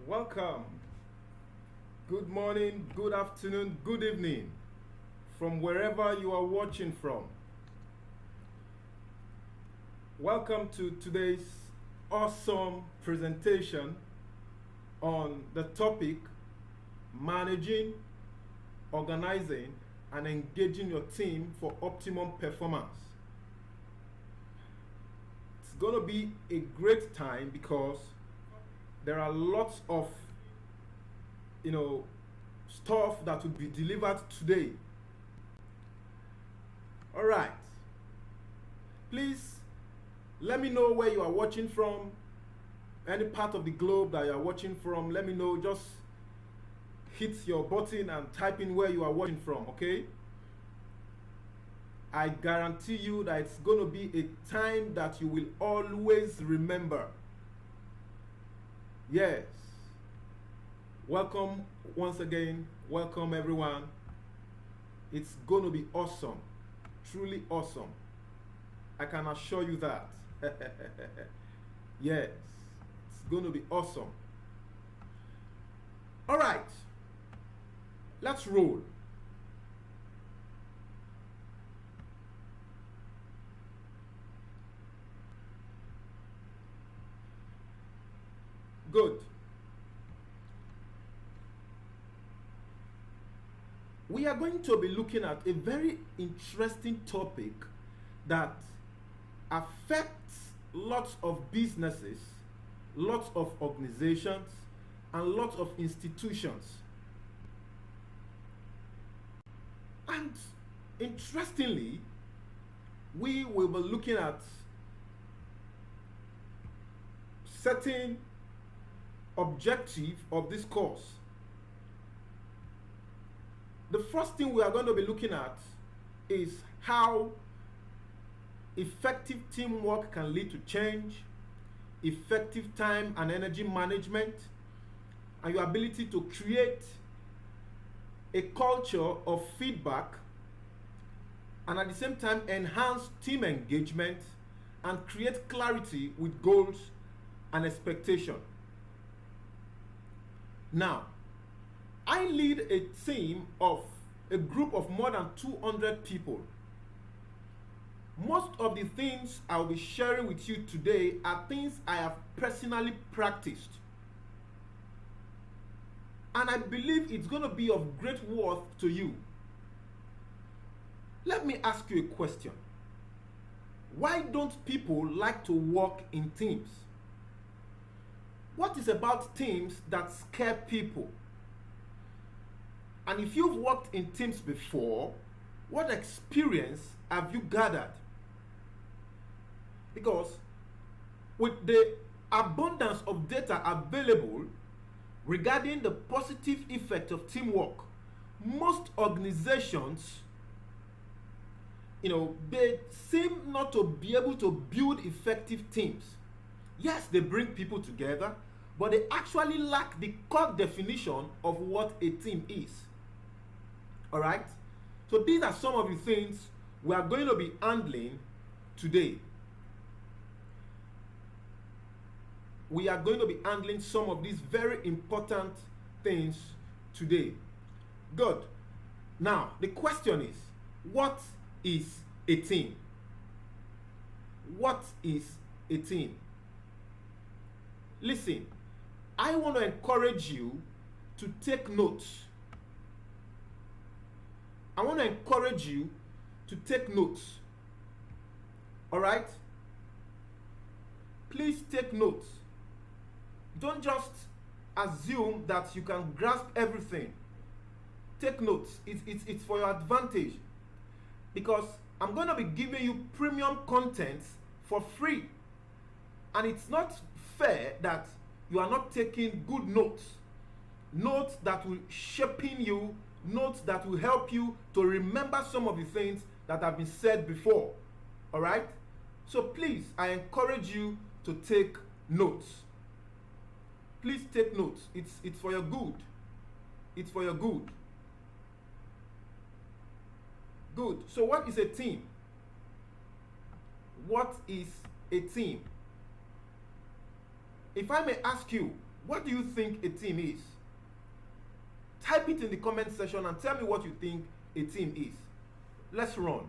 Welcome. Good morning, good afternoon, good evening from wherever you are watching from. Welcome to today's awesome presentation on the topic managing, organizing, and engaging your team for optimum performance. It's going to be a great time because there are lots of stuff that will be delivered today. All right, please let me know where you are watching from, any part of the globe that you are watching from. Let me know. Just hit your button and type in where you are watching from. Okay, I guarantee you that it's going to be a time that you will always remember. Yes. Welcome once again. Welcome everyone. It's going to be awesome. Truly awesome. I can assure you that. Yes. It's going to be awesome. All right. Let's roll. Good. We are going to be looking at a very interesting topic that affects lots of businesses, lots of organizations, and lots of institutions. And interestingly, we will be looking at certain objective of this course. The first thing we are going to be looking at is how effective teamwork can lead to change, effective time and energy management, and your ability to create a culture of feedback and at the same time enhance team engagement and create clarity with goals and expectation. Now, I lead a team of a group of more than 200 people. Most of the things I'll be sharing with you today are things I have personally practiced. And I believe it's going to be of great worth to you. Let me ask you a question. Why don't people like to work in teams? What is about teams that scare people? And if you've worked in teams before, what experience have you gathered? Because with the abundance of data available regarding the positive effect of teamwork, most organizations, they seem not to be able to build effective teams. Yes, they bring people together, but they actually lack the core definition of what a team is. All right? So these are some of the things we are going to be handling today. We are going to be handling some of these very important things today. Good. Now, the question is, what is a team? What is a team? Listen, I want to encourage you to take notes. I want to encourage you to take notes. All right? Please take notes. Don't just assume that you can grasp everything. Take notes. It's for your advantage. Because I'm going to be giving you premium content for free. And it's not fair that you are not taking good notes. Notes that will shape you, notes that will help you to remember some of the things that have been said before. All right? So please, I encourage you to take notes. Please take notes. It's for your good. It's for your good. Good. So what is a team? What is a team? If I may ask you, What do you think a team is? Type it in the comment section and tell me what you think a team is. Let's run.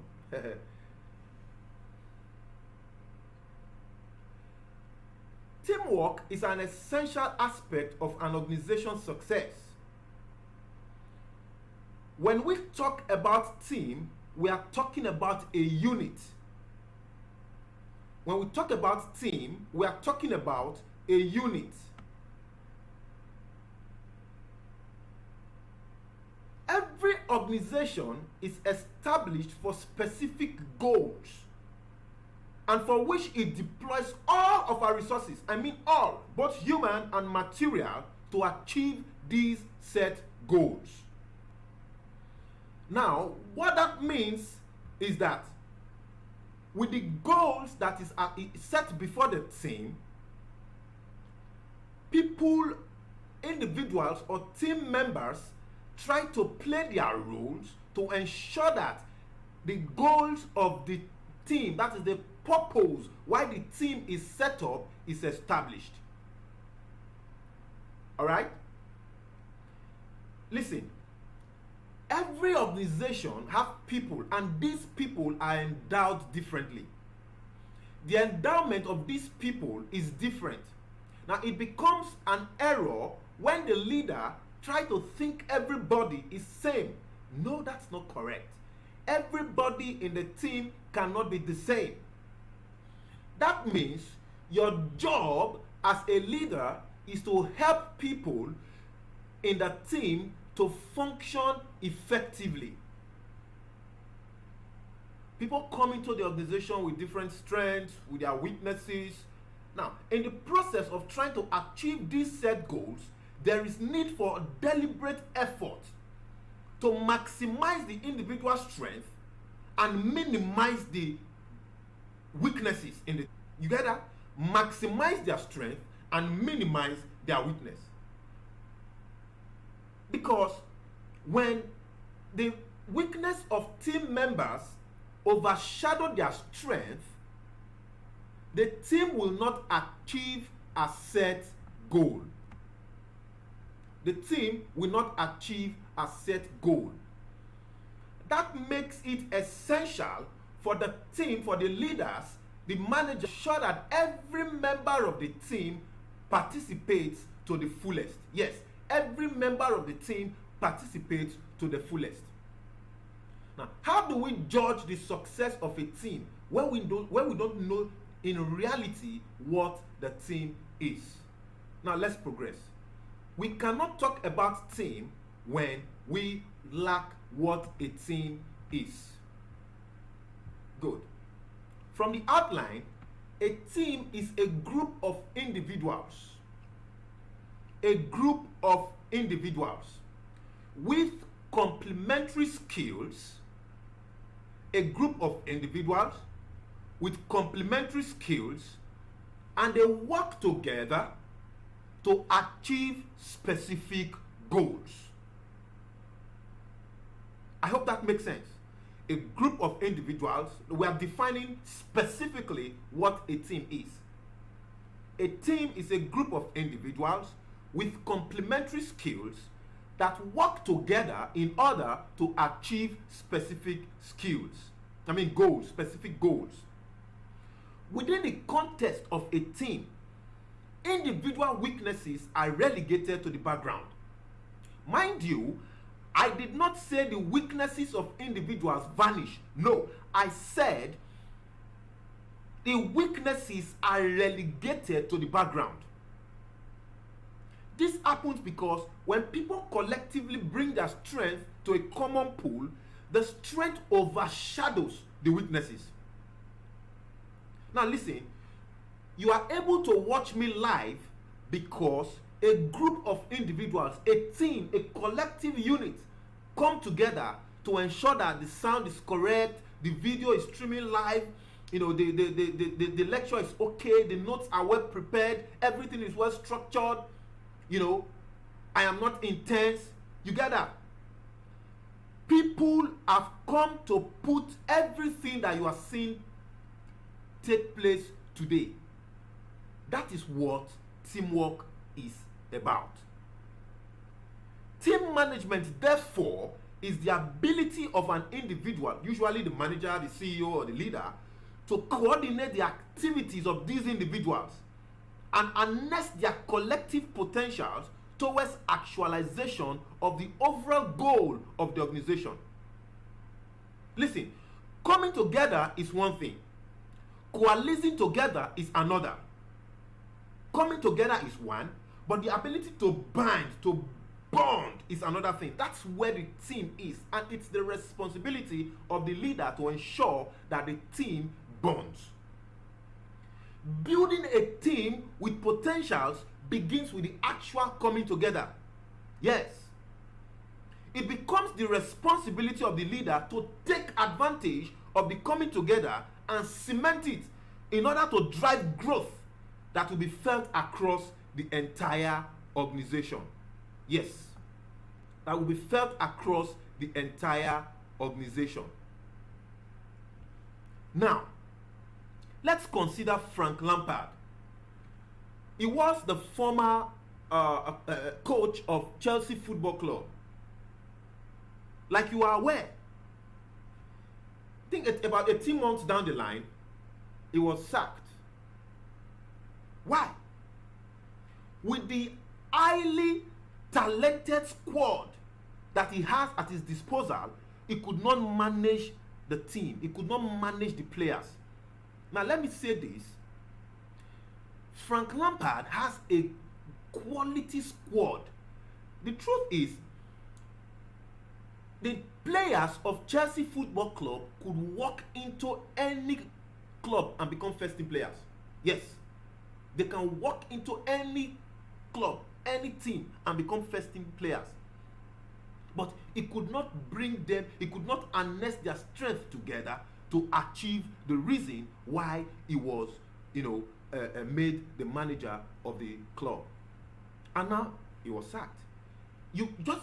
Teamwork is an essential aspect of an organization's success. When we talk about team, we are talking about a unit. When we talk about team, we are talking about a unit. Every organization is established for specific goals and for which it deploys all of our resources, I mean all, both human and material, to achieve these set goals. Now, what that means is that with the goals that is set before the team, people, individuals, or team members try to play their roles to ensure that the goals of the team, that is the purpose why the team is set up, is established. All right? Listen, every organization have people, and these people are endowed differently. The endowment of these people is different. Now, it becomes an error when the leader try to think everybody is same. No, that's not correct. Everybody in the team cannot be the same. That means your job as a leader is to help people in the team to function effectively. People come into the organization with different strengths, with their weaknesses. Now, in the process of trying to achieve these set goals, there is need for a deliberate effort to maximize the individual strength and minimize the weaknesses in the. You get that? Maximize their strength and minimize their weakness. Because when the weakness of team members overshadow their strength, the team will not achieve a set goal. The team will not achieve a set goal. That makes it essential for the team, for the leaders, the manager, sure that every member of the team participates to the fullest. Yes, every member of the team participates to the fullest. Now, how do we judge the success of a team when we don't know in reality what the team is? Now, let's progress. We cannot talk about team when we lack what a team is. Good. From the outline, a team is a group of individuals. A group of individuals with complementary skills. A group of individuals with complementary skills, and they work together to achieve specific goals. I hope that makes sense. A group of individuals, we are defining specifically what a team is. A team is a group of individuals with complementary skills that work together in order to achieve specific goals, specific goals. Within the context of a team, individual weaknesses are relegated to the background. Mind you, I did not say the weaknesses of individuals vanish. No, I said the weaknesses are relegated to the background. This happens because when people collectively bring their strength to a common pool, the strength overshadows the weaknesses. Now listen, you are able to watch me live because a group of individuals, a team, a collective unit come together to ensure that the sound is correct, the video is streaming live, the lecture is okay, the notes are well prepared, everything is well structured, I am not intense. You get that? People have come to put everything that you are seeing take place today. That is what teamwork is about. Team management, therefore, is the ability of an individual, usually the manager, the CEO, or the leader, to coordinate the activities of these individuals and harness their collective potentials towards actualization of the overall goal of the organization. Listen, coming together is one thing. Coalescing together is another. Coming together is one, but the ability to bind, to bond is another thing. That's where the team is, and it's the responsibility of the leader to ensure that the team bonds. Building a team with potentials begins with the actual coming together. Yes. It becomes the responsibility of the leader to take advantage of the coming together and cement it in order to drive growth that will be felt across the entire organization. Yes, that will be felt across the entire organization. Now, let's consider Frank Lampard. He was the former coach of Chelsea Football Club. Like you are aware, I think about 18 months down the line, he was sacked. Why? With the highly talented squad that he has at his disposal, he could not manage the team. He could not manage the players. Now let me say this. Frank Lampard has a quality squad. The truth is, the players of Chelsea Football Club could walk into any club and become first team players. Yes, they can walk into any club, any team, and become first team players. But he could not bring them, he could not harness their strength together to achieve the reason why he was, made the manager of the club. And now he was sacked. You just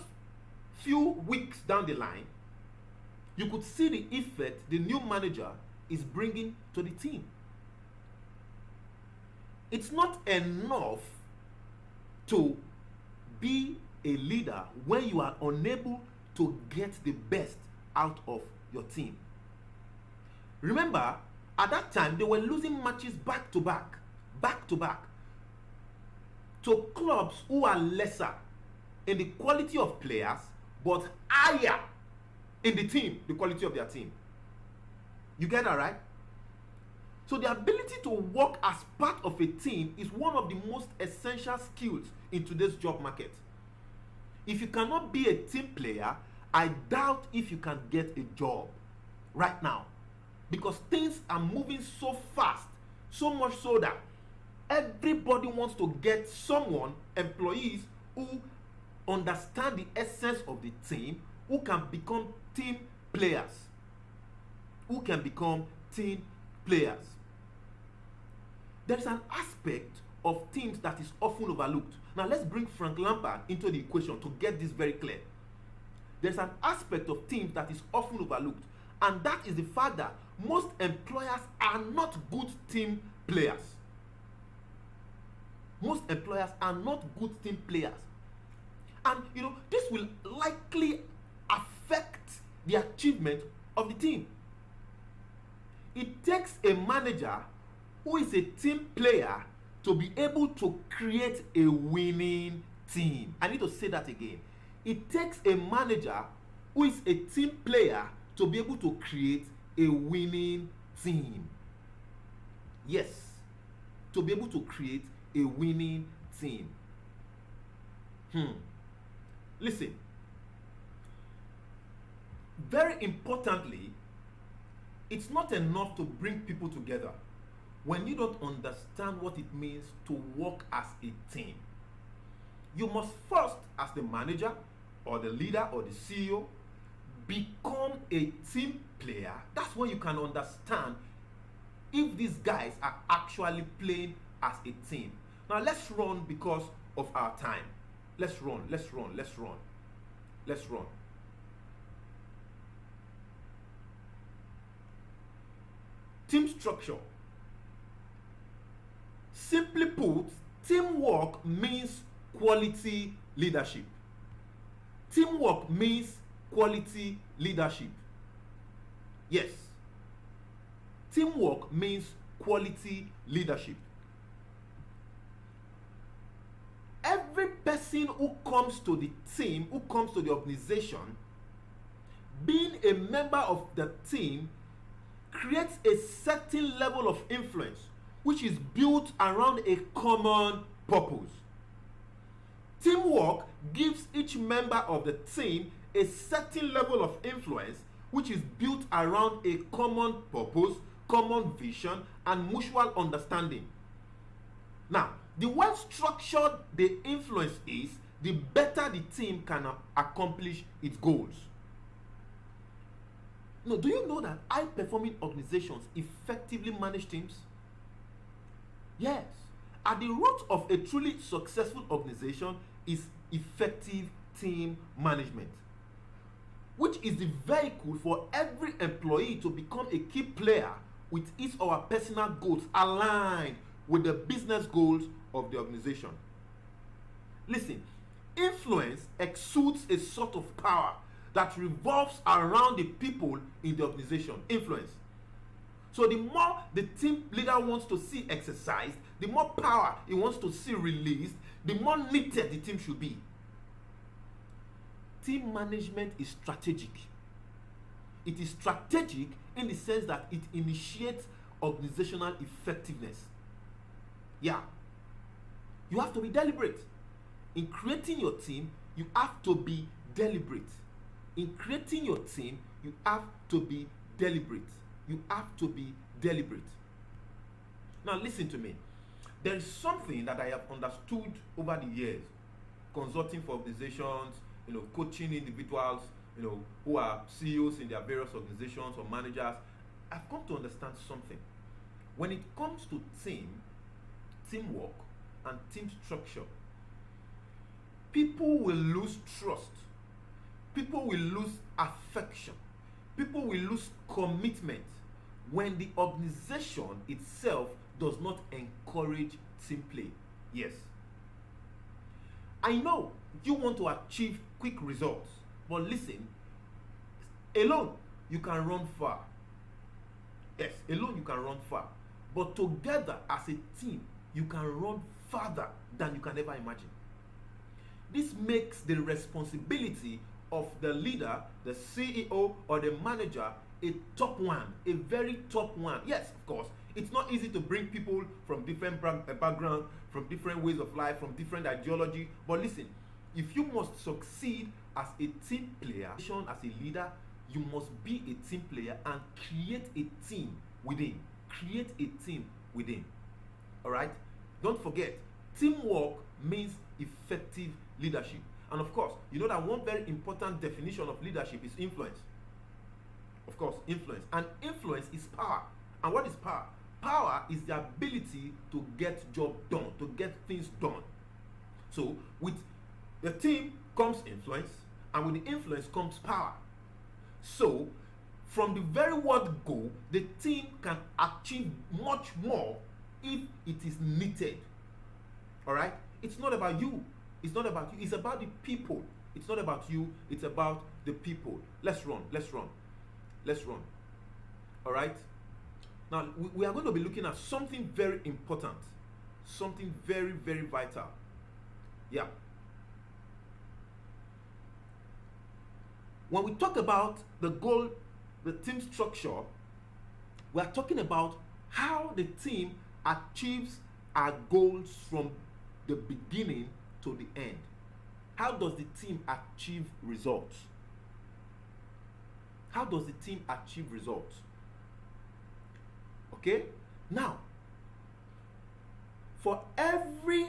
few weeks down the line, you could see the effect the new manager is bringing to the team. It's not enough to be a leader when you are unable to get the best out of your team. Remember, at that time, they were losing matches back to back, to clubs who are lesser in the quality of players, but higher in the team, the quality of their team. You get that, right? So the ability to work as part of a team is one of the most essential skills in today's job market. If you cannot be a team player, I doubt if you can get a job right now, because things are moving so fast, so much so that everybody wants to get employees who understand the essence of the team, who can become team players. There is an aspect of teams that is often overlooked. Now let's bring Frank Lampard into the equation to get this very clear. There's an aspect of teams that is often overlooked, and that is the fact that most employers are not good team players. Most employers are not good team players. And this will likely affect the achievement of the team. It takes a manager who is a team player to be able to create a winning team. I need to say that again. It takes a manager who is a team player to be able to create a winning team. Yes, to be able to create a winning team. Listen, very importantly, it's not enough to bring people together when you don't understand what it means to work as a team. You must first, as the manager or the leader or the CEO, become a team player. That's when you can understand if these guys are actually playing as a team. Now let's run because of our time. Let's run. Team structure. Simply put, teamwork means quality leadership. Teamwork means quality leadership. Yes. Teamwork means quality leadership. Every person who comes to the team, who comes to the organization, being a member of the team creates a certain level of influence which is built around a common purpose. Teamwork gives each member of the team a certain level of influence which is built around a common purpose, common vision, and mutual understanding. Now, the more structured the influence is, the better the team can accomplish its goals. Now, do you know that high-performing organizations effectively manage teams? Yes. At the root of a truly successful organization is effective team management, which is the vehicle for every employee to become a key player with his or her personal goals aligned with the business goals of the organization. Listen, influence exudes a sort of power that revolves around the people in the organization. Influence. So the more the team leader wants to see exercised, the more power he wants to see released, the more knitted the team should be. Team management is strategic. It is strategic in the sense that it initiates organizational effectiveness. Yeah. You have to be deliberate. In creating your team, you have to be deliberate. In creating your team, you have to be deliberate. You have to be deliberate. Now listen to me. There is something that I have understood over the years, consulting for organizations, coaching individuals, who are CEOs in their various organizations or managers. I've come to understand something. When it comes to teamwork, and team structure, people will lose trust. People will lose affection. People will lose commitment when the organization itself does not encourage team play. Yes. I know you want to achieve quick results, but listen, alone you can run far. Yes, alone you can run far. But together as a team, you can run farther than you can ever imagine. This makes the responsibility of the leader, the CEO, or the manager a top one, a very top one. Yes, of course, it's not easy to bring people from different backgrounds, from different ways of life, from different ideology. But listen, if you must succeed as a team player, as a leader, you must be a team player and create a team within. Create a team within. All right? Don't forget, teamwork means effective leadership. And of course, you know that one very important definition of leadership is influence. Of course, influence. And influence is power. And what is power? Power is the ability to get job done, to get things done. So with the team comes influence, and with the influence comes power. So from the very word go, the team can achieve much more if it is knitted. All right? It's not about you. It's not about you. It's about the people. It's not about you. It's about the people. Let's run. Let's run. Let's run. All right? Now, we are going to be looking at something very important. Something very, very vital. Yeah. When we talk about the goal, the team structure, we are talking about how the team achieves our goals from the beginning to the end. How does the team achieve results? How does the team achieve results? Okay? Now, for every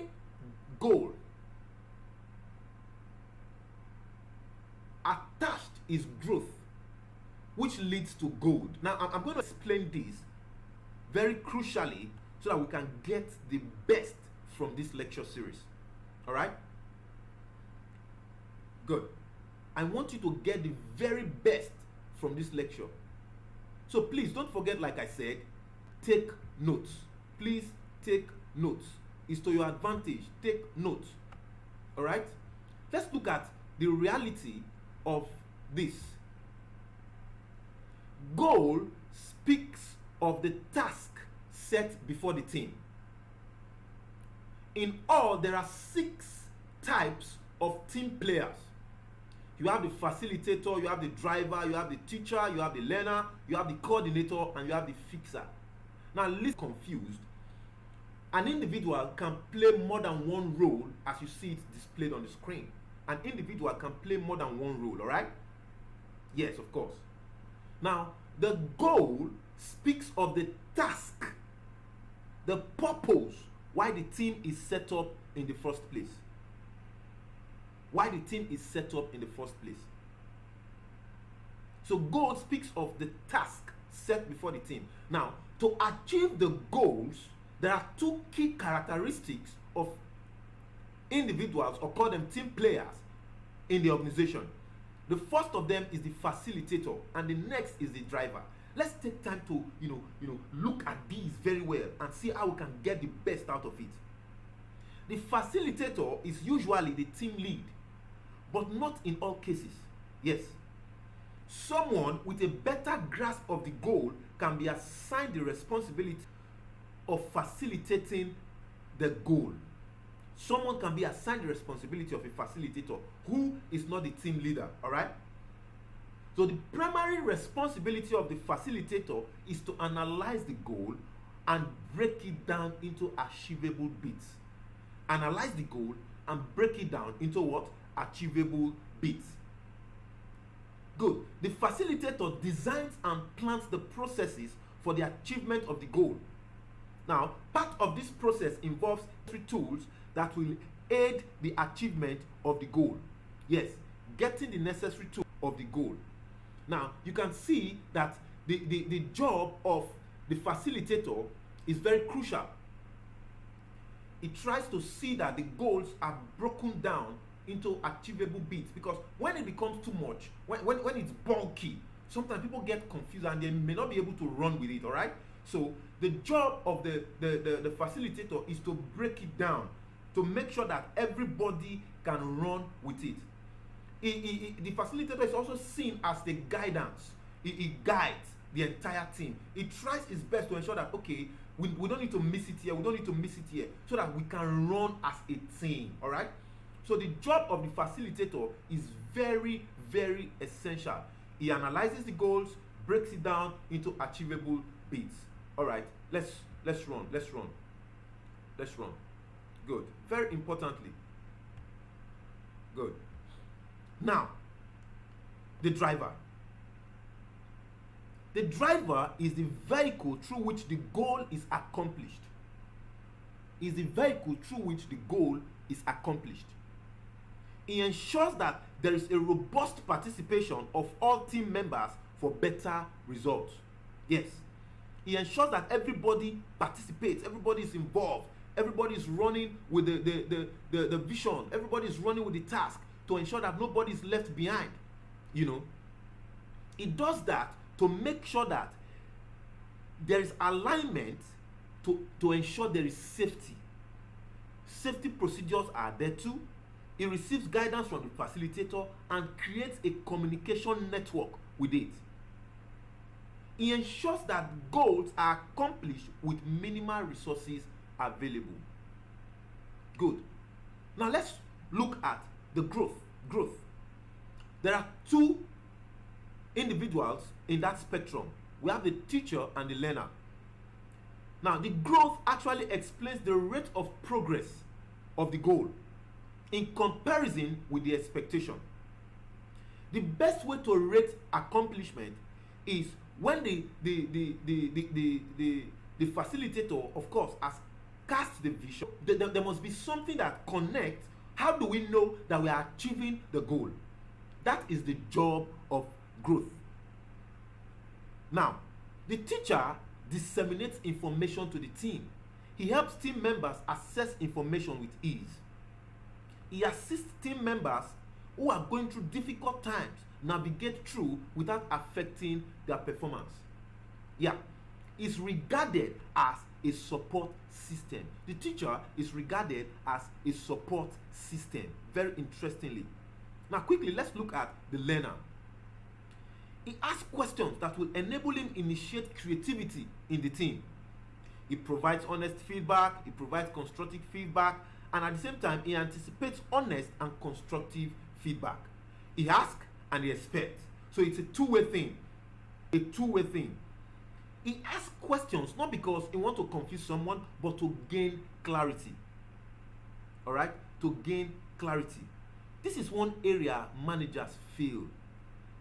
goal, attached is growth, which leads to gold. Now, I'm going to explain this very crucially so that we can get the best from this lecture series. All right? Good. I want you to get the very best from this lecture. So please don't forget, like I said, take notes. Please take notes. It's to your advantage. Take notes. All right? Let's look at the reality of this. Goal speaks of the task set before the team. In all, there are 6 types of team players. You have the facilitator, you have the driver, you have the teacher, you have the learner, you have the coordinator, and you have the fixer. Now, listen, confused. An individual can play more than one role as you see it displayed on the screen. An individual can play more than one role, all right? Yes, of course. Now, the goal speaks of the task, the purpose, why the team is set up in the first place. Why the team is set up in the first place. So goal speaks of the task set before the team. Now, to achieve the goals, there are 2 key characteristics of individuals, or call them team players, in the organization. The first of them is the facilitator, and the next is the driver. Let's take time to look at these very well and see how we can get the best out of it. The facilitator is usually the team lead, but not in all cases. Yes, someone with a better grasp of the goal can be assigned the responsibility of facilitating the goal. Someone can be assigned the responsibility of a facilitator who is not the team leader, all right? So the primary responsibility of the facilitator is to analyze the goal and break it down into achievable bits. Analyze the goal and break it down into what? Achievable bits. Good. The facilitator designs and plans the processes for the achievement of the goal. Now, part of this process involves 3 tools that will aid the achievement of the goal. Yes, getting the necessary tool of the goal. Now, you can see that the job of the facilitator is very crucial. It tries to see that the goals are broken down into achievable bits, because when it becomes too much, when it's bulky, sometimes people get confused and they may not be able to run with it, all right? So the job of the facilitator is to break it down, to make sure that everybody can run with it. The facilitator is also seen as the guidance. He guides the entire team. He tries his best to ensure that, okay, we don't need to miss it here, we don't need to miss it here, so that we can run as a team, all right? So the job of the facilitator is very, very essential. He analyzes the goals, breaks it down into achievable bits. All right, let's run. Good. Very importantly. Good. Now, the driver. The driver is the vehicle through which the goal is accomplished. Is the vehicle through which the goal is accomplished. He ensures that there is a robust participation of all team members for better results. Yes. He ensures that everybody participates, everybody is involved, everybody is running with the vision, everybody is running with the task to ensure that nobody is left behind. It does that to make sure that there is alignment to ensure there is safety. Safety procedures are there too. He receives guidance from the facilitator and creates a communication network with it. He ensures that goals are accomplished with minimal resources available. Good. Now let's look at the growth. There are 2 individuals in that spectrum. We have the teacher and the learner. Now, the growth actually explains the rate of progress of the goal in comparison with the expectation. The best way to rate accomplishment is when the facilitator, of course, has cast the vision. There must be something that connects. How do we know that we are achieving the goal? That is the job of growth. Now, the teacher disseminates information to the team. He helps team members access information with ease. He assists team members who are going through difficult times navigate through without affecting their performance. Yeah, is regarded as a support system. The teacher is regarded as a support system. Very interestingly. Now quickly, let's look at the learner. He asks questions that will enable him initiate creativity in the team. He provides honest feedback, he provides constructive feedback, and at the same time, he anticipates honest and constructive feedback. He asks and he expects. So it's a two-way thing. A two-way thing. He asks questions not because he wants to confuse someone, but to gain clarity. All right? To gain clarity. This is one area managers fail.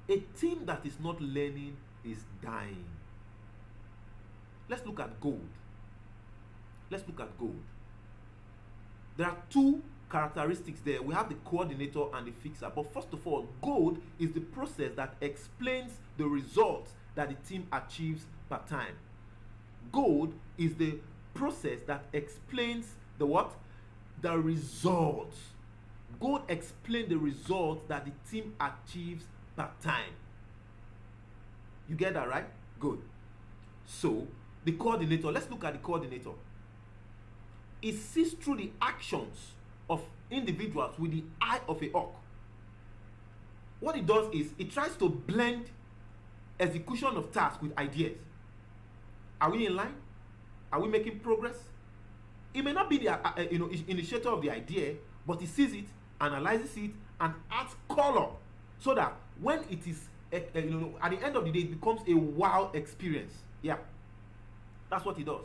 A team that is not learning is dying. Let's look at gold. Let's look at gold. There are two characteristics there. We have the coordinator and the fixer. But first of all, gold is the process that explains the results that the team achieves per time. Gold is the process that explains the what? The results. Gold explains the results that the team achieves per time. You get that, right? Good. So, the coordinator, let's look at the coordinator. It sees through the actions of individuals with the eye of a hawk. What it does is it tries to blend execution of tasks with ideas. Are we in line? Are we making progress? It may not be the initiator of the idea, but he sees it, analyzes it, and adds color so that when it is at the end of the day, it becomes a wow experience. Yeah, that's what he does.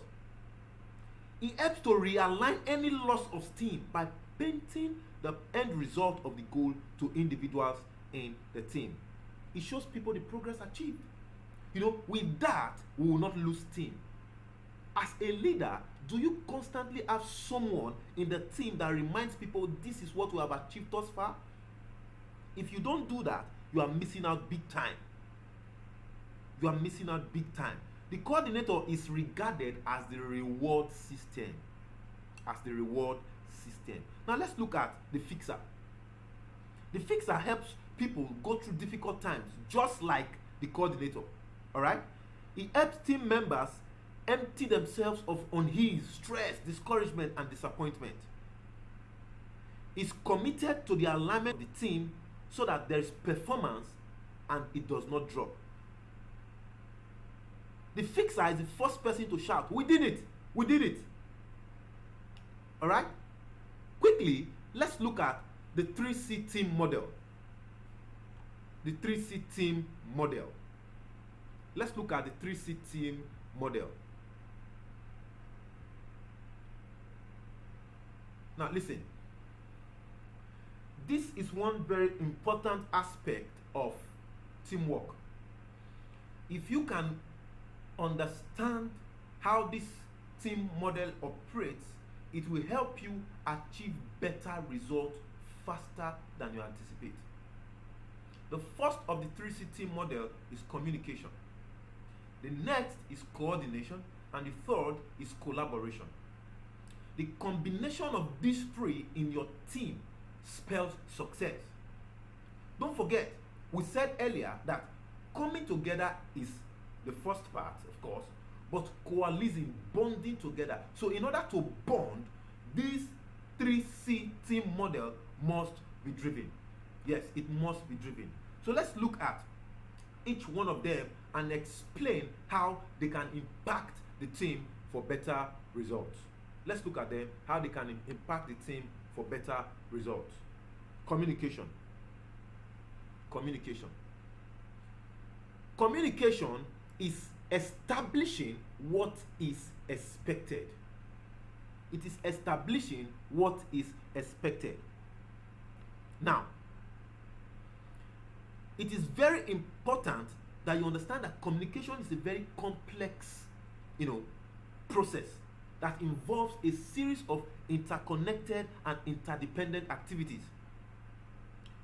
He helps to realign any loss of steam by painting the end result of the goal to individuals in the team. It shows people the progress achieved. With that, we will not lose steam. As a leader, do you constantly have someone in the team that reminds people this is what we have achieved thus far? If you don't do that, you are missing out big time. You are missing out big time. The coordinator is regarded as the reward system. As the reward system. Now let's look at the fixer. The fixer helps people go through difficult times, just like the coordinator. Alright? He helps team members empty themselves of unease, stress, discouragement, and disappointment. He's committed to the alignment of the team so that there is performance and it does not drop. The fixer is the first person to shout, "We did it! We did it!" Alright? Quickly, let's look at the 3C team model. The 3C team model. Let's look at the 3C team model. Now listen. This is one very important aspect of teamwork. If you can understand how this team model operates, it will help you achieve better results faster than you anticipate. The first of the 3C team model is communication. The next is coordination, and the third is collaboration. The combination of these three in your team spells success. Don't forget, we said earlier that coming together is the first part, of course, but coalescing, bonding together. So in order to bond, this 3C team model must be driven. Yes, it must be driven. So let's look at each one of them and explain how they can impact the team for better results. Let's look at them, how they can impact the team for better results. Communication. Communication. Communication is establishing what is expected. It is establishing what is expected. Now, it is very important that you understand that communication is a very complex, process that involves a series of interconnected and interdependent activities.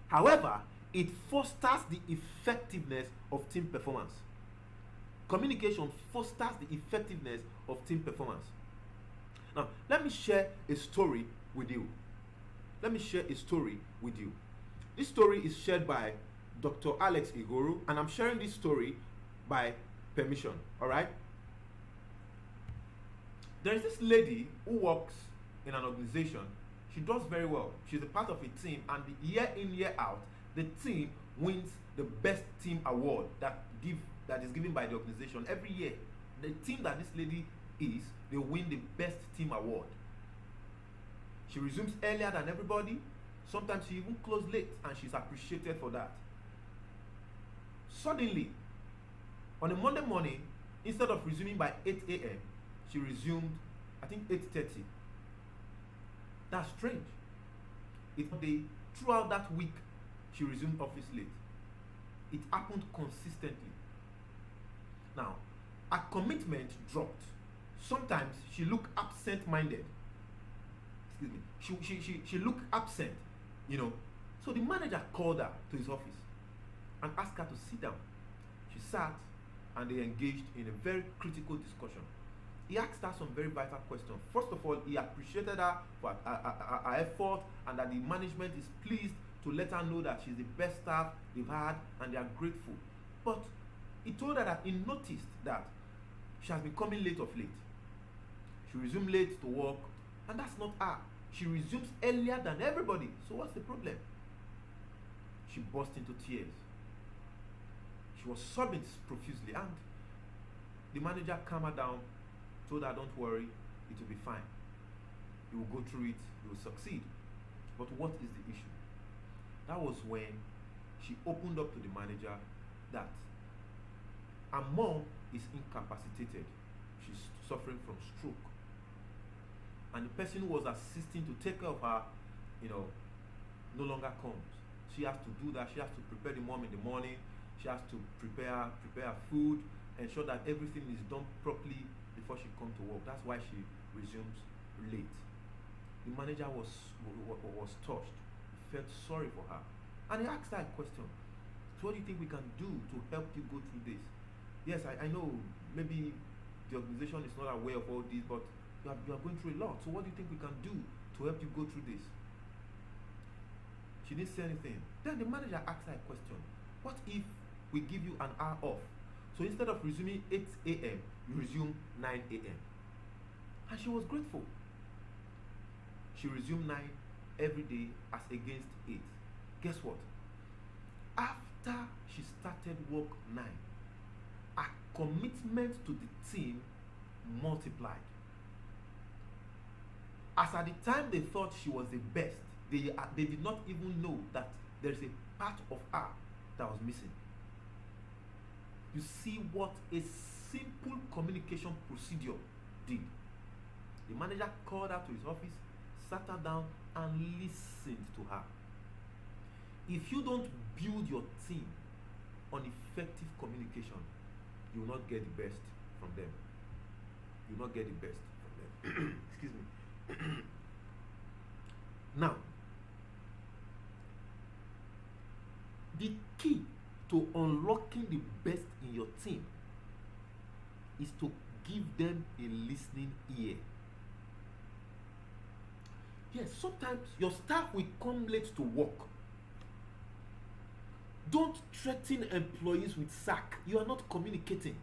However, it fosters the effectiveness of team performance. Communication fosters the effectiveness of team performance. Now, let me share a story with you. This story is shared by Dr. Alex Igoro, and I'm sharing this story by permission. All right? There is this lady who works in an organization. She does very well. She's a part of a team, and year in, year out, the team wins the best team award that is given by the organization every year. The team that this lady is, they win the best team award. She resumes earlier than everybody. Sometimes she even closes late, and she's appreciated for that. Suddenly, on a Monday morning, instead of resuming by 8 a.m., she resumed, I think, 8:30. That's strange. Throughout that week, she resumed office late. It happened consistently. Now, her commitment dropped. Sometimes she looked absent-minded. Excuse me. She looked absent, So the manager called her to his office and asked her to sit down. She sat, and they engaged in a very critical discussion. He asked her some very vital questions. First of all, he appreciated her for her effort, and that the management is pleased to let her know that she's the best staff they've had, and they are grateful. But he told her that he noticed that she has been coming late of late. She resumed late to work, and that's not her. She resumes earlier than everybody. So what's the problem? She burst into tears. She was sobbing profusely, and the manager calmed her down, told her, don't worry, it will be fine. You will go through it, you will succeed. But what is the issue? That was when she opened up to the manager that her mom is incapacitated. She's suffering from stroke. And the person who was assisting to take care of her, no longer comes. She has to do that. She has to prepare the mom in the morning. She has to prepare food, ensure that everything is done properly before she comes to work. That's why she resumes late. The manager was touched. He felt sorry for her. And he asked her a question. So what do you think we can do to help you go through this? Yes, I know maybe the organization is not aware of all this, but you are going through a lot. So what do you think we can do to help you go through this? She didn't say anything. Then the manager asked her a question. What if we give you an hour off? So instead of resuming 8 a.m., you resume 9 a.m. And she was grateful. She resumed 9 every day as against 8. Guess what? After she started work 9, her commitment to the team multiplied. As at the time they thought she was the best, they did not even know that there's a part of her that was missing. You see what a simple communication procedure did. The manager called her to his office, sat her down, and listened to her. If you don't build your team on effective communication, you will not get the best from them. You will not get the best from them. Excuse me. Now, the key to unlocking the best in your team is to give them a listening ear. Yes, sometimes your staff will come late to work. Don't threaten employees with sack. You are not communicating.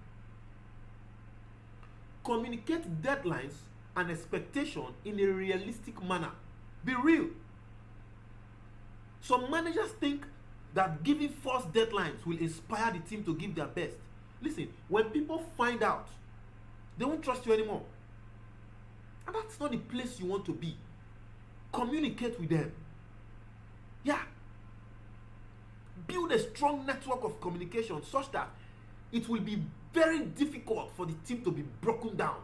Communicate deadlines and expectation in a realistic manner. Be real. Some managers think that giving false deadlines will inspire the team to give their best. Listen, when people find out, they won't trust you anymore. And that's not the place you want to be. Communicate with them. Yeah. Build a strong network of communication such that it will be very difficult for the team to be broken down.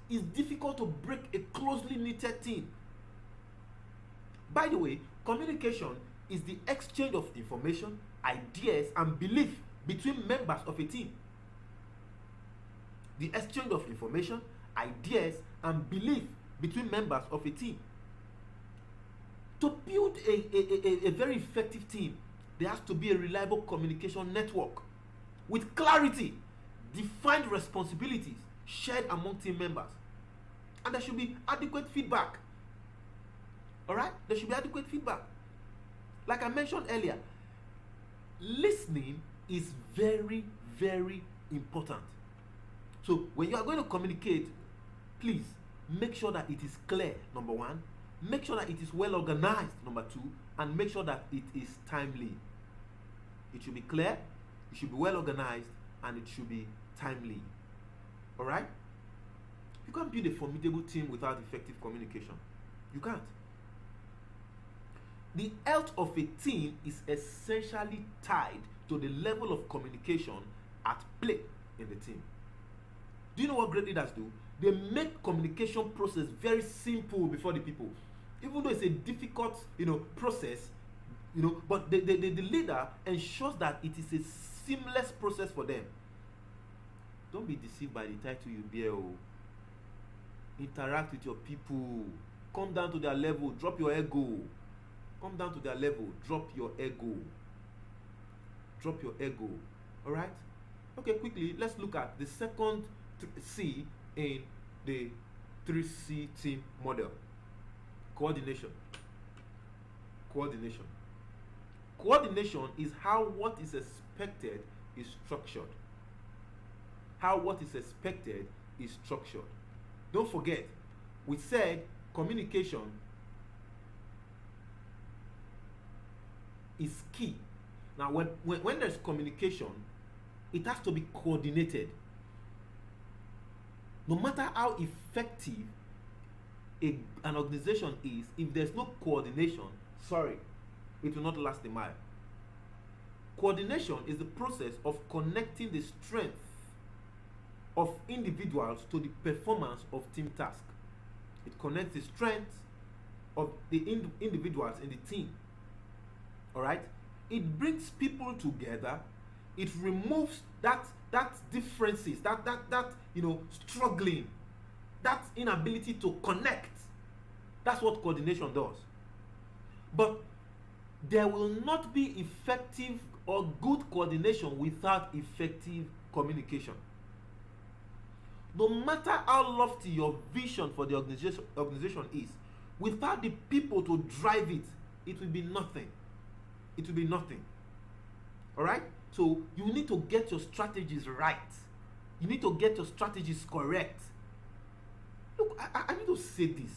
It's difficult to break a closely knitted team. By the way, communication is the exchange of information, ideas, and belief between members of a team. The exchange of information, ideas, and belief between members of a team. To build a very effective team, there has to be a reliable communication network with clarity, defined responsibilities shared among team members. And there should be adequate feedback. Alright? There should be adequate feedback. Like I mentioned earlier, listening is very, very important. So when you are going to communicate, please make sure that it is clear, number one. Make sure that it is well organized, number two. And make sure that it is timely. It should be clear, it should be well organized, and it should be timely. Alright? You can't build a formidable team without effective communication. You can't. The health of a team is essentially tied to the level of communication at play in the team. Do you know what great leaders do? They make communication process very simple before the people. Even though it's a difficult, process, but the leader ensures that it is a seamless process for them. Don't be deceived by the title you bear. Interact with your people. Come down to their level. Drop your ego. Come down to their level. Drop your ego. Drop your ego. Alright? Okay, quickly, let's look at the second C in the 3C team model. Coordination. Coordination. Coordination is how what is expected is structured. How what is expected is structured. Don't forget, we said communication is key. Now, when there's communication, it has to be coordinated. No matter how effective an organization is, if there's no coordination, sorry, it will not last a mile. Coordination is the process of connecting the strength of individuals to the performance of team tasks. It connects the strengths of the individuals in the team. Alright? It brings people together. It removes that differences, that struggling, that inability to connect. That's what coordination does. But there will not be effective or good coordination without effective communication. No matter how lofty your vision for the organization is, without the people to drive it, it will be nothing. It will be nothing. Alright? So you need to get your strategies right. You need to get your strategies correct. Look, I need to say this.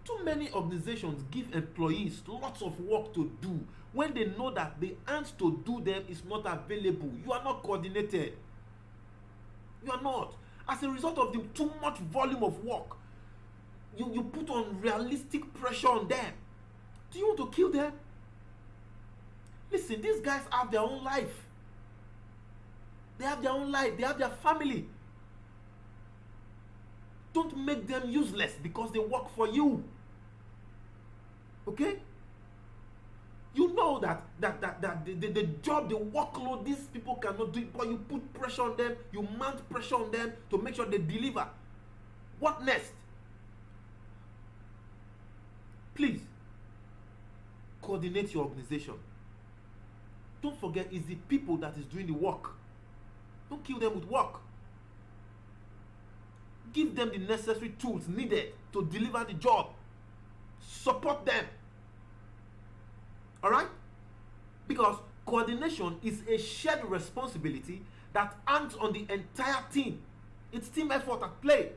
Too many organizations give employees lots of work to do when they know that the hands to do them is not available. You are not coordinated. You are not. As a result of the too much volume of work, you put unrealistic pressure on them. Do you want to kill them? Listen, these guys have their own life. They have their own life. They have their family. Don't make them useless because they work for you. Okay? You know that the job, the workload, these people cannot do it, but you put pressure on them, you mount pressure on them to make sure they deliver. What next? Please, coordinate your organization. Don't forget, it's the people that is doing the work. Don't kill them with work. Give them the necessary tools needed to deliver the job. Support them. Alright? Because coordination is a shared responsibility that hangs on the entire team. It's team effort at play.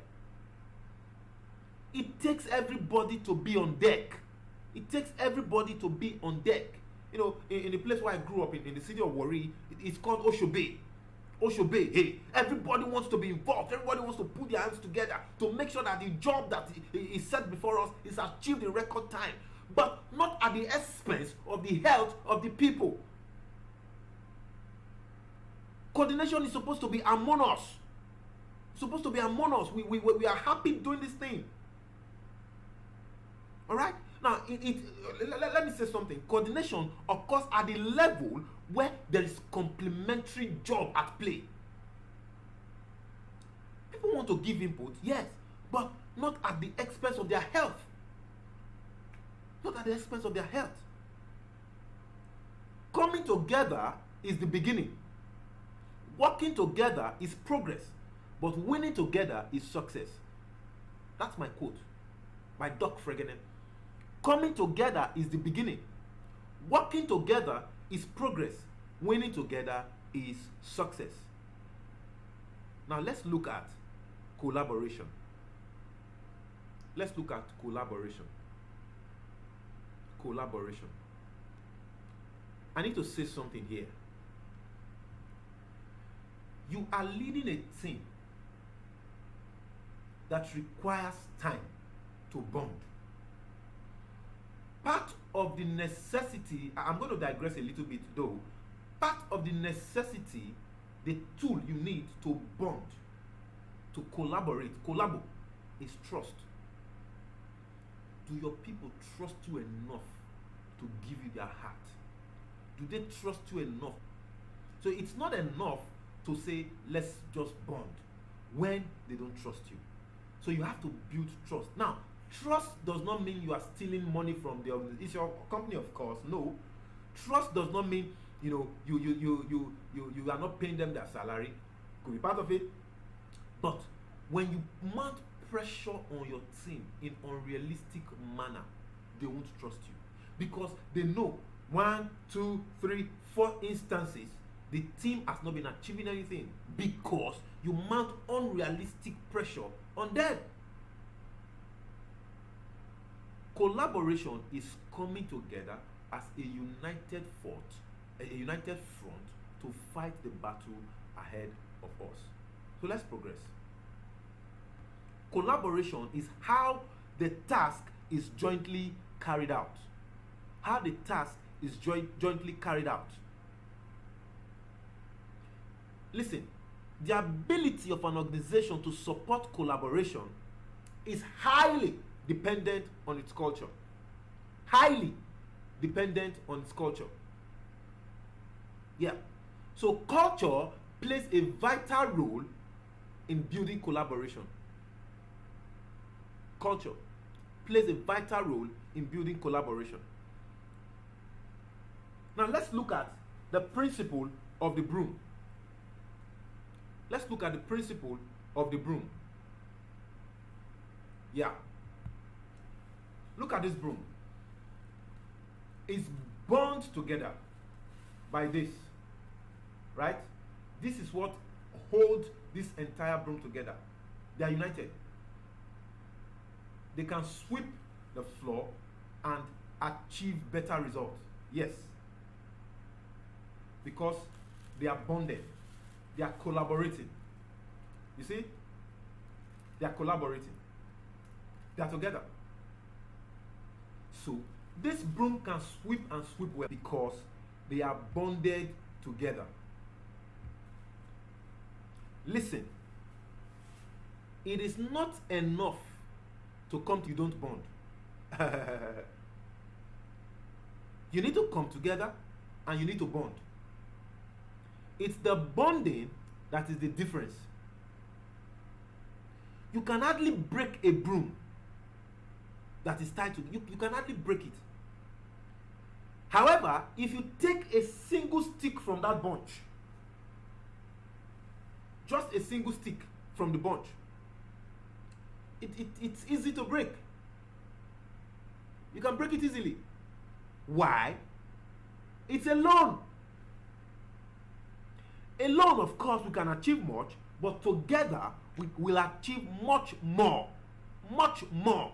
It takes everybody to be on deck. It takes everybody to be on deck. You know, in the place where I grew up, in the city of Warri, it's called Oshobe. Oshobe, hey, everybody wants to be involved. Everybody wants to put their hands together to make sure that the job that is set before us is achieved in record time, but not at the expense of the health of the people. Coordination is supposed to be among us. It's supposed to be among us. We are happy doing this thing. All right? Now, let me say something. Coordination occurs at the level where there is complementary job at play. People want to give input, yes, but not at the expense of their health. Not at the expense of their health. Coming together is the beginning. Working together is progress, but winning together is success. That's my quote by Doc Fregenen. Coming together is the beginning. Working together is progress. Winning together is success. Now let's look at collaboration. Let's look at collaboration. Collaboration. I need to say something here. You are leading a team that requires time to bond. Part of the necessity, I'm going to digress a little bit though, part of the necessity, the tool you need to bond, to collabo, is trust. Do your people trust you enough to give you their heart? Do they trust you enough? So it's not enough to say, let's just bond, when they don't trust you. So you have to build trust. Now, trust does not mean you are stealing money from the organization. It's your company, of course. No. Trust does not mean, you are not paying them their salary. Could be part of it. But when you mount pressure on your team in unrealistic manner, they won't trust you. Because they know 1, 2, 3, 4 instances the team has not been achieving anything because you mount unrealistic pressure on them. Collaboration is coming together as a united front to fight the battle ahead of us. So let's progress. Collaboration is how the task is jointly carried out. How the task is jointly carried out. Listen, the ability of an organization to support collaboration is highly dependent on its culture. Highly dependent on its culture. Yeah. So culture plays a vital role in building collaboration. Culture plays a vital role in building collaboration. Now let's look at the principle of the broom. Let's look at the principle of the broom. Yeah. Look at this broom. It's bound together by this. Right? This is what holds this entire broom together. They are united. They can sweep the floor and achieve better results. Yes. Because they are bonded. They are collaborating. You see? They are collaborating. They are together. So, this broom can sweep and sweep well because they are bonded together. Listen, it is not enough to come to you don't bond. You need to come together and you need to bond. It's the bonding that is the difference. You can hardly break a broom that is tied to you. You can hardly break it. However, if you take a single stick from that bunch, just a single stick from the bunch, it's easy to break. You can break it easily. Why? It's alone. Alone, of course, we can achieve much, but together we will achieve much more. Much more.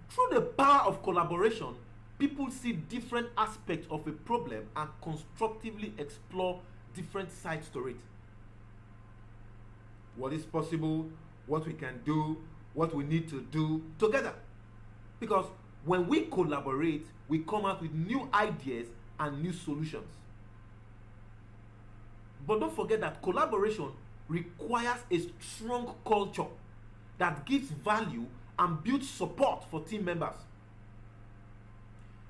Through the power of collaboration, people see different aspects of a problem and constructively explore different sides to it. What is possible, what we can do, what we need to do together. Because when we collaborate, we come out with new ideas and new solutions. But don't forget that collaboration requires a strong culture that gives value and builds support for team members.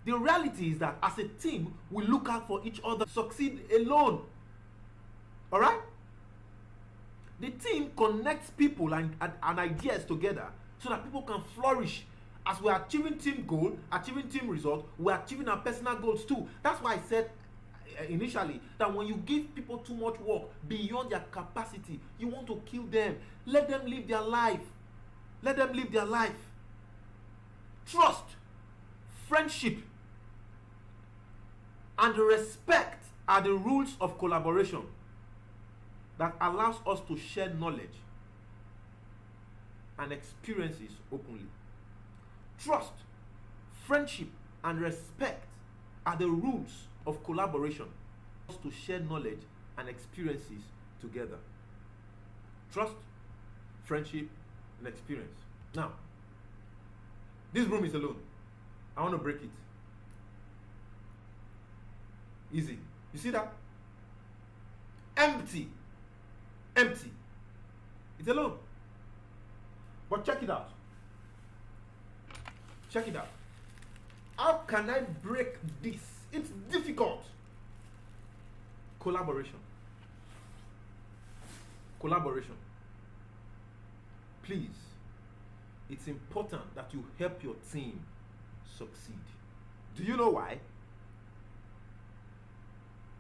The reality is that as a team, we look out for each other to succeed alone. Alright? The team connects people and ideas together so that people can flourish. As we're achieving team goal, achieving team result, we're achieving our personal goals too. That's why I said initially that when you give people too much work beyond their capacity, you want to kill them. Let them live their life. Let them live their life. Trust, friendship, and respect are the rules of collaboration. that allows us to share knowledge and experiences openly. Trust, friendship, and respect are the rules of collaboration to share knowledge and experiences together. Trust, friendship, and experience. Now, this room is alone. I want to break it. Easy. You see that? Empty. Empty. It's alone. But check it out. Check it out. How can I break this? It's difficult. Collaboration. Collaboration. Please, it's important that you help your team succeed. Do you know why?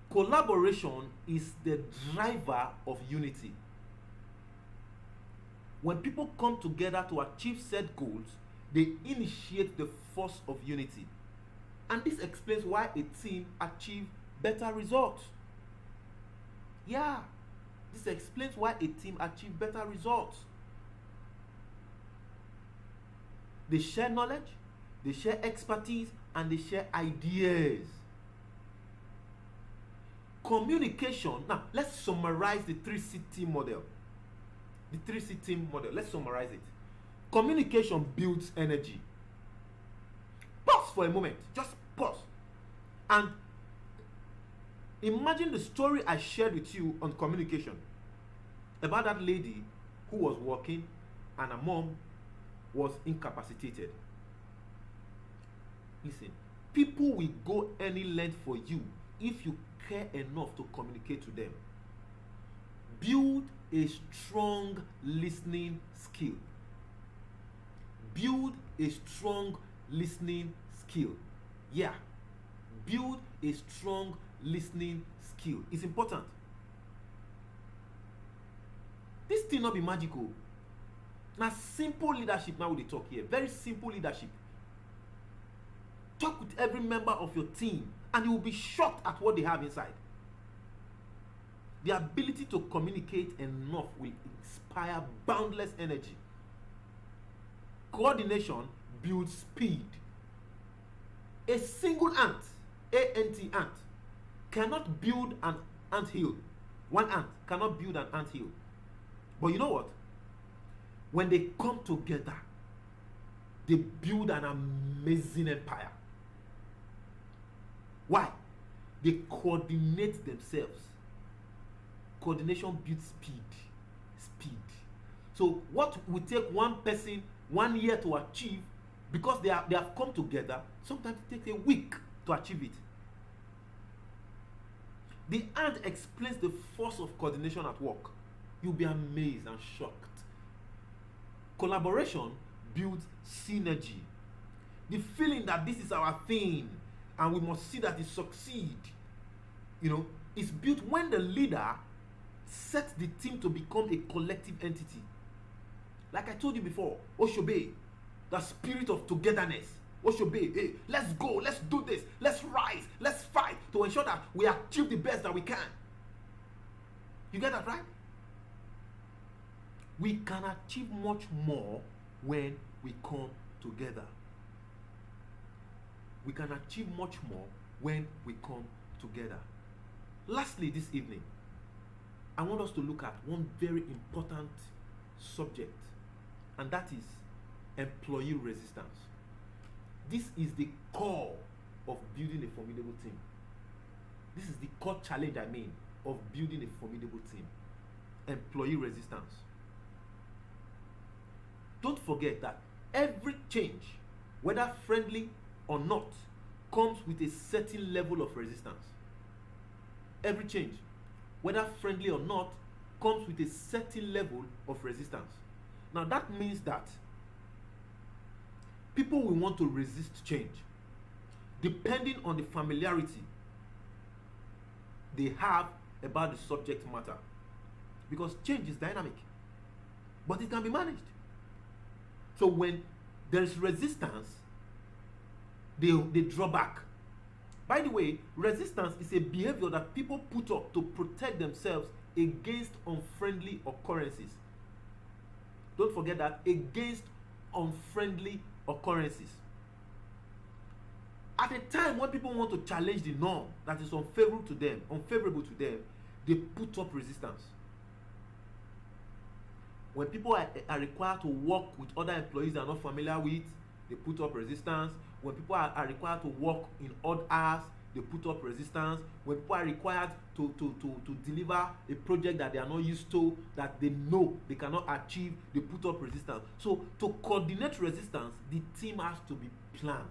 Collaboration is the driver of unity. When people come together to achieve set goals, they initiate the force of unity. And this explains why a team achieves better results. Yeah, this explains why a team achieves better results. They share knowledge, they share expertise, and they share ideas. Communication. Now, let's summarize the 3C team model. The 3C team model. Let's summarize it. Communication builds energy. Pause for a moment. Just pause. And imagine the story I shared with you on communication about that lady who was working and her mom was incapacitated. Listen, people will go any length for you if you care enough to communicate to them. Build a strong listening skill. Build a strong listening skill. Yeah. Build a strong listening skill. It's important. This thing not be magical. Now, simple leadership now we talk here. Very simple leadership. Talk with every member of your team and you will be shocked at what they have inside. The ability to communicate enough will inspire boundless energy. Coordination builds speed. A single ant, A-N-T, ant, cannot build an anthill. One ant cannot build an anthill. But you know what? When they come together, they build an amazing empire. Why? They coordinate themselves. Coordination builds speed. Speed. So what will take one person 1 year to achieve, because they have come together, sometimes it takes a week to achieve it. The ant explains the force of coordination at work. You'll be amazed and shocked. Collaboration builds synergy. The feeling that this is our thing and we must see that it succeed, is built when the leader sets the team to become a collective entity. Like I told you before, Oshobe, the spirit of togetherness. Oshobe, hey, let's go, let's do this, let's rise, let's fight to ensure that we achieve the best that we can. You get that right? We can achieve much more when we come together. We can achieve much more when we come together. Lastly, this evening, I want us to look at one very important subject, and that is employee resistance. This is the core of building a formidable team. This is the core challenge, of building a formidable team. Employee resistance. Don't forget that every change, whether friendly or not, comes with a certain level of resistance. Every change, whether friendly or not, comes with a certain level of resistance. Now that means that people will want to resist change depending on the familiarity they have about the subject matter, because change is dynamic, but it can be managed. So when there is resistance, they draw back. By the way, resistance is a behavior that people put up to protect themselves against unfriendly occurrences. Don't forget that, against unfriendly occurrences. At a time when people want to challenge the norm that is unfavorable to them, they put up resistance. When people are required to work with other employees they are not familiar with, they put up resistance. When people are required to work in odd hours, they put up resistance. When people are required to deliver a project that they are not used to, that they know they cannot achieve, they put up resistance. So to coordinate resistance, the team has to be planned.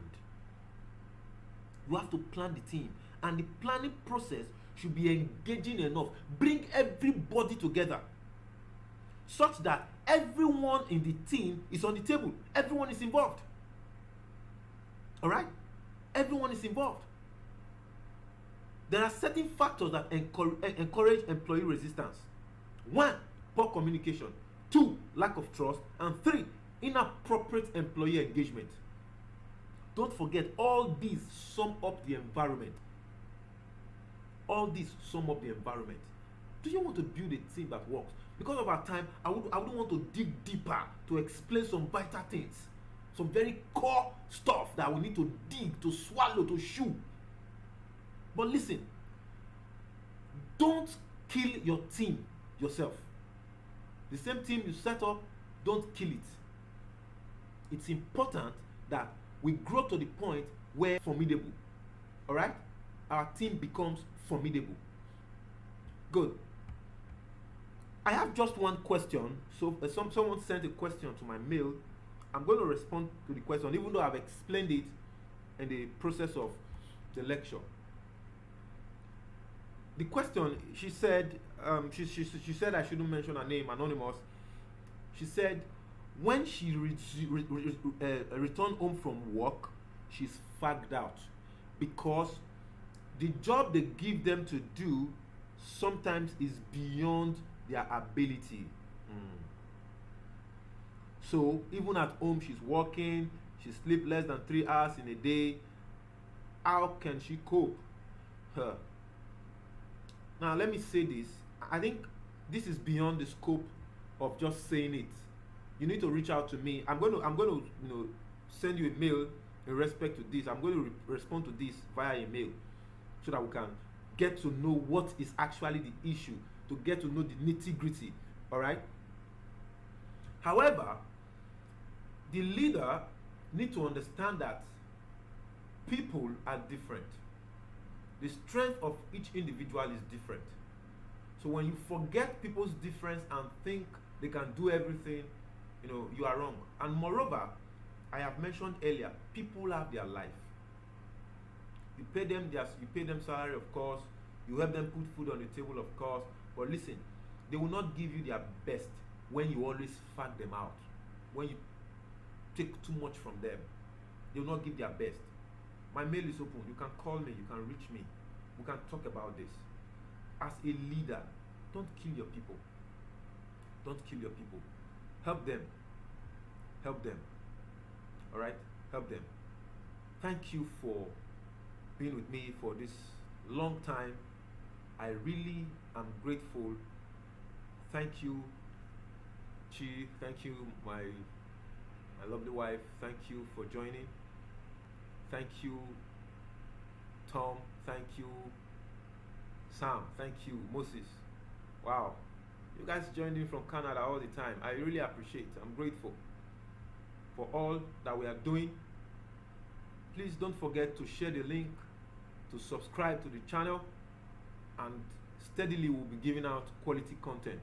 You have to plan the team, and the planning process should be engaging enough. Bring everybody together such that everyone in the team is on the table. Everyone is involved. All right? Everyone is involved. There are certain factors that encourage employee resistance. 1, poor communication. 2, lack of trust. And 3, inappropriate employee engagement. Don't forget, all these sum up the environment. All these sum up the environment. Do you want to build a team that works? Because of our time, I wouldn't want to dig deeper to explain some vital things, some very core stuff that we need to dig, to swallow, to chew. But listen, don't kill your team yourself. The same team you set up, don't kill it. It's important that we grow to the point where formidable. All right? Our team becomes formidable. Good. I have just one question. So someone sent a question to my mail. I'm going to respond to the question, even though I've explained it in the process of the lecture. The question, she said, she said I shouldn't mention her name, anonymous. She said, when she returned home from work, she's fagged out because the job they give them to do sometimes is beyond their ability. So even at home, she's working, she sleeps less than 3 hours in a day. How can she cope? Now let me say this. I think this is beyond the scope of just saying it. You need to reach out to me. I'm going to send you a mail in respect to this. I'm going to respond to this via email so that we can get to know what is actually the issue, to get to know the nitty-gritty. All right? However, the leader needs to understand that people are different. The strength of each individual is different. So when you forget people's difference and think they can do everything, you are wrong. And moreover, I have mentioned earlier, people have their life. You pay them salary, of course. You help them put food on the table, of course. But listen, they will not give you their best when you always fag them out. When you take too much from them, they will not give their best. My mail is open. You can call me. You can reach me. We can talk about this. As a leader, don't kill your people. Don't kill your people. Help them. Help them. All right? Help them. Thank you for being with me for this long time. I really am grateful. Thank you, Chi. Thank you, my lovely wife. Thank you for joining. Thank you, Tom. Thank you, Sam. Thank you, Moses. Wow. You guys joined in from Canada all the time. I really appreciate it. I'm grateful for all that we are doing. Please don't forget to share the link, to subscribe to the channel, and steadily we'll be giving out quality content.